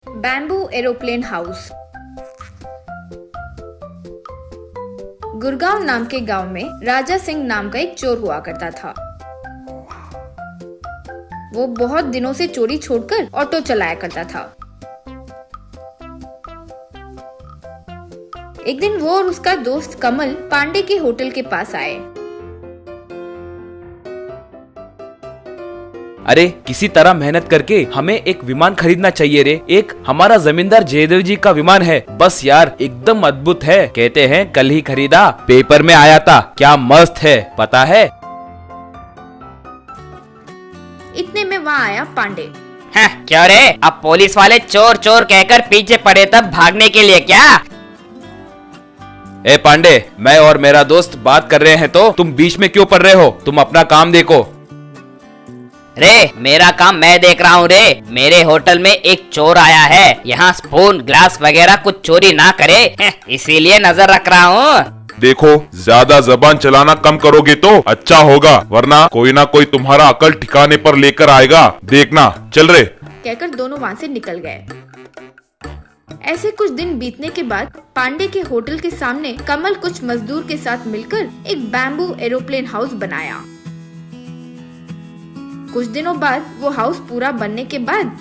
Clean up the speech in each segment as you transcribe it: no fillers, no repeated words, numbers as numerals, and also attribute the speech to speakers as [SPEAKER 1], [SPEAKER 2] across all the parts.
[SPEAKER 1] Bamboo aeroplane house. Gurgaon नाम के गांव में राजा सिंह नाम का एक चोर हुआ करता था। वो बहुत दिनों से चोरी छोड़कर ऑटो चलाया करता था। एक दिन वो और उसका दोस्त कमल पांडे के होटल के पास आए।
[SPEAKER 2] अरे किसी तरह मेहनत करके हमें एक विमान खरीदना चाहिए रे। एक हमारा जमींदार जयदेव जी का विमान है, बस यार एकदम अद्भुत है। कहते हैं कल ही खरीदा, पेपर में आया था, क्या मस्त है पता है।
[SPEAKER 1] इतने में वहाँ आया पांडे।
[SPEAKER 3] क्यों रे, अब पुलिस वाले चोर चोर कहकर पीछे पड़े तब भागने के लिए क्या?
[SPEAKER 2] ए पांडे, मैं और मेरा दोस्त बात कर रहे हैं तो तुम बीच में क्यों पड़ रहे हो? तुम अपना काम देखो।
[SPEAKER 3] रे मेरा काम मैं देख रहा हूँ रे। मेरे होटल में एक चोर आया है, यहाँ स्पून ग्लास वगैरह कुछ चोरी ना करे, इसीलिए नजर रख रहा हूँ।
[SPEAKER 4] देखो, ज्यादा जबान चलाना कम करोगे तो अच्छा होगा, वरना कोई ना कोई तुम्हारा अकल ठिकाने पर लेकर आएगा, देखना। चल रे।
[SPEAKER 1] कहकर दोनों वहाँ से निकल गए। ऐसे कुछ दिन बीतने के बाद पांडे के होटल के सामने कमल कुछ मजदूर के साथ मिलकर एक बैम्बू एरोप्लेन हाउस बनाया। कुछ दिनों बाद वो हाउस पूरा बनने के बाद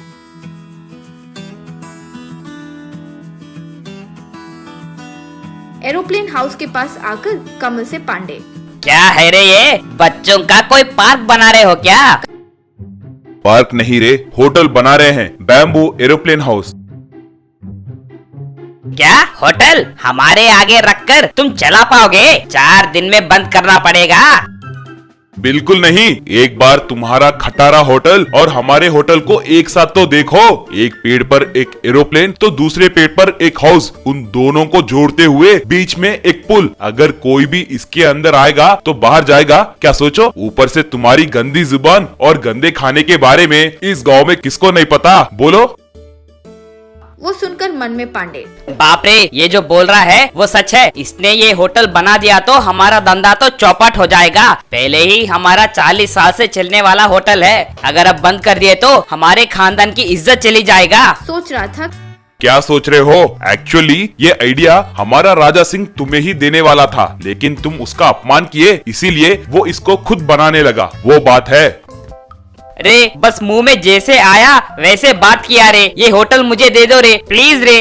[SPEAKER 1] एरोप्लेन हाउस के पास आकर कमल से पांडे,
[SPEAKER 3] क्या है रे ये, बच्चों का कोई पार्क बना रहे हो क्या?
[SPEAKER 4] पार्क नहीं रे, होटल बना रहे हैं, बैम्बू एरोप्लेन हाउस।
[SPEAKER 3] क्या होटल हमारे आगे रखकर तुम चला पाओगे? 4 दिन में बंद करना पड़ेगा।
[SPEAKER 4] बिल्कुल नहीं, एक बार तुम्हारा खटारा होटल और हमारे होटल को एक साथ तो देखो। एक पेड़ पर एक एरोप्लेन तो दूसरे पेड़ पर एक हाउस, उन दोनों को जोड़ते हुए बीच में एक पुल। अगर कोई भी इसके अंदर आएगा तो बाहर जाएगा, क्या सोचो? ऊपर से तुम्हारी गंदी जुबान और गंदे खाने के बारे में इस गाँव में किसको नहीं पता, बोलो?
[SPEAKER 1] वो सुनकर मन में पांडे,
[SPEAKER 3] बाप रे, ये जो बोल रहा है वो सच है। इसने ये होटल बना दिया तो हमारा धंधा तो चौपट हो जाएगा। पहले ही हमारा 40 साल से चलने वाला होटल है, अगर अब बंद कर दिए तो हमारे खानदान की इज्जत चली जाएगा।
[SPEAKER 1] सोच रहा था।
[SPEAKER 4] क्या सोच रहे हो? एक्चुअली ये आइडिया हमारा राजा सिंह तुम्हें ही देने वाला था, लेकिन तुम उसका अपमान किए, इसीलिए वो इसको खुद बनाने लगा, वो बात है।
[SPEAKER 3] रे बस मुंह में जैसे आया वैसे बात किया रे। ये होटल मुझे दे दो रे, प्लीज रे।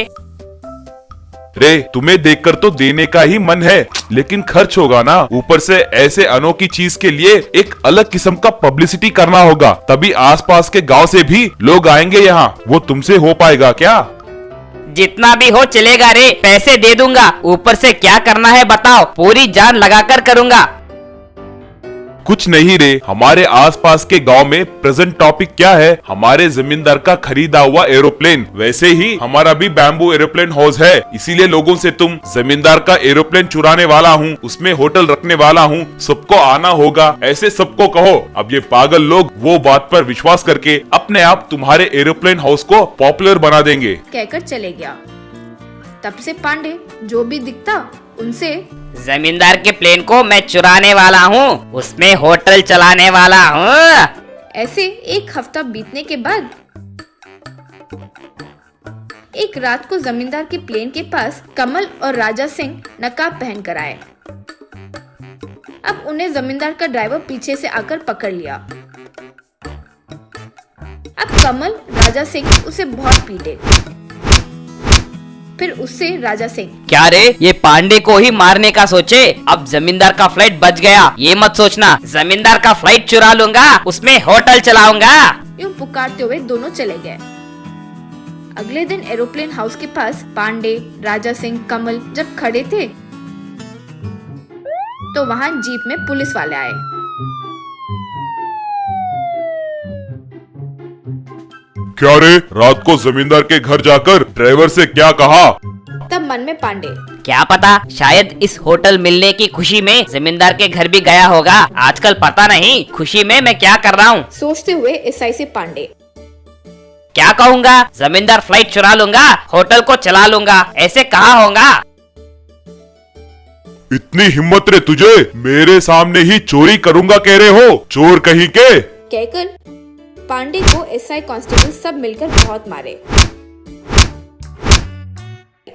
[SPEAKER 4] रे तुम्हें देखकर तो देने का ही मन है, लेकिन खर्च होगा ना। ऊपर से ऐसे अनोखी चीज के लिए एक अलग किस्म का पब्लिसिटी करना होगा, तभी आसपास के गांव से भी लोग आएंगे यहाँ। वो तुमसे हो पाएगा क्या?
[SPEAKER 3] जितना भी हो चलेगा रे, पैसे दे दूंगा। ऊपर से क्या करना है बताओ, पूरी जान लगाकर करूंगा।
[SPEAKER 4] कुछ नहीं रे, हमारे आसपास के गांव में प्रेजेंट टॉपिक क्या है? हमारे जमींदार का खरीदा हुआ एरोप्लेन। वैसे ही हमारा भी बैम्बू एरोप्लेन हाउस है, इसीलिए लोगों से तुम जमींदार का एरोप्लेन चुराने वाला हूँ, उसमें होटल रखने वाला हूँ, सबको आना होगा, ऐसे सबको कहो। अब ये पागल लोग वो बात पर विश्वास करके अपने आप तुम्हारे एरोप्लेन हाउस को पॉपुलर बना देंगे।
[SPEAKER 1] कहकर चले गया। तब से पांडे जो भी दिखता उनसे,
[SPEAKER 3] जमींदार के प्लेन को मैं चुराने वाला हूँ, उसमें होटल चलाने वाला हूँ।
[SPEAKER 1] ऐसे एक हफ्ता बीतने के बाद एक रात को जमींदार के प्लेन के पास कमल और राजा सिंह नकाब पहन कर आए। अब उन्हें जमींदार का ड्राइवर पीछे से आकर पकड़ लिया। अब कमल राजा सिंह उसे बहुत पीटे। फिर उससे राजा सिंह,
[SPEAKER 3] क्या रे, ये पांडे को ही मारने का सोचे? अब जमींदार का फ्लाइट बच गया, ये मत सोचना। जमींदार का फ्लाइट चुरा लूंगा, उसमें होटल चलाऊंगा।
[SPEAKER 1] यूं पुकारते हुए दोनों चले गए। अगले दिन एरोप्लेन हाउस के पास पांडे, राजा सिंह, कमल जब खड़े थे तो वहाँ जीप में पुलिस वाले आए।
[SPEAKER 4] क्या रे, रात को जमींदार के घर जाकर ड्राइवर से क्या कहा?
[SPEAKER 1] तब मन में पांडे,
[SPEAKER 3] क्या पता, शायद इस होटल मिलने की खुशी में जमींदार के घर भी गया होगा। आजकल पता नहीं खुशी में मैं क्या कर रहा हूँ।
[SPEAKER 1] सोचते हुए एसआई से पांडे,
[SPEAKER 3] क्या कहूँगा? जमींदार फ्लाइट चुरा लूंगा, होटल को चला लूंगा, ऐसे कहा होगा?
[SPEAKER 4] इतनी हिम्मत रे तुझे, मेरे सामने ही चोरी करूंगा कह रहे हो, चोर कहीं के?
[SPEAKER 1] कहकर पांडे को एसआई कांस्टेबल सब मिलकर बहुत मारे।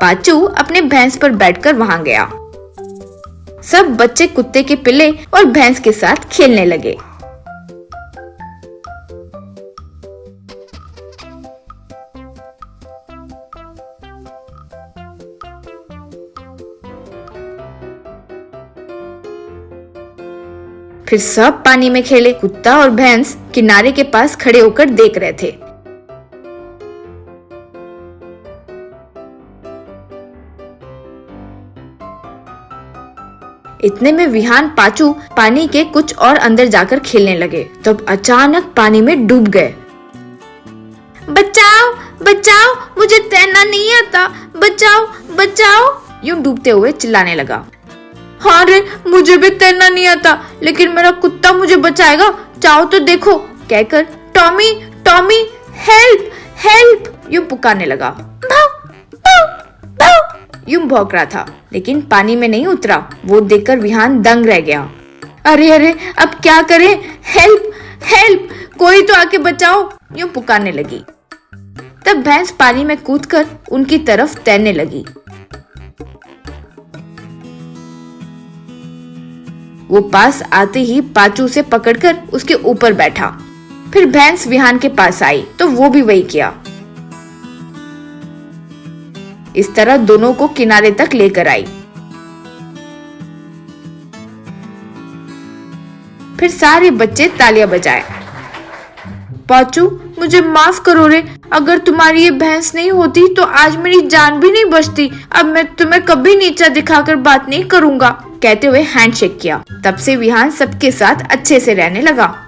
[SPEAKER 1] पाचू अपने भैंस पर बैठकर वहाँ गया। सब बच्चे कुत्ते के पिल्ले और भैंस के साथ खेलने लगे। फिर सब पानी में खेले। कुत्ता और भैंस किनारे के पास खड़े होकर देख रहे थे। इतने में विहान पाचू पानी के कुछ और अंदर जाकर खेलने लगे। तब अचानक पानी में डूब गए। बचाओ बचाओ, मुझे तैरना नहीं आता, बचाओ बचाओ, यूं डूबते हुए चिल्लाने लगा। हाँ रे, मुझे भी तैरना नहीं आता, लेकिन मेरा कुत्ता मुझे बचाएगा, चाहो तो देखो, कहकर टॉमी टॉमी हेल्प हेल्प यूं पुकारने लगा। भाव, भाव, भाव, यूं भौंक रहा था, लेकिन पानी में नहीं उतरा। वो देखकर विहान दंग रह गया। अरे अरे, अब क्या करें? हेल्प हेल्प, कोई तो आके बचाओ, यूं पुकारने लगी। तब भैंस पानी में कूदकर उनकी तरफ तैरने लगी। वो पास आते ही पाचू से पकड़कर उसके ऊपर बैठा। फिर भैंस विहान के पास आई तो वो भी वही किया। इस तरह दोनों को किनारे तक लेकर आई। फिर सारे बच्चे तालियां बजाए। पाचू, मुझे माफ करो रे, अगर तुम्हारी ये भैंस नहीं होती तो आज मेरी जान भी नहीं बचती। अब मैं तुम्हें कभी नीचा दिखाकर बात नहीं करूंगा, कहते हुए हैंडशेक किया। तब से विहान सबके साथ अच्छे से रहने लगा।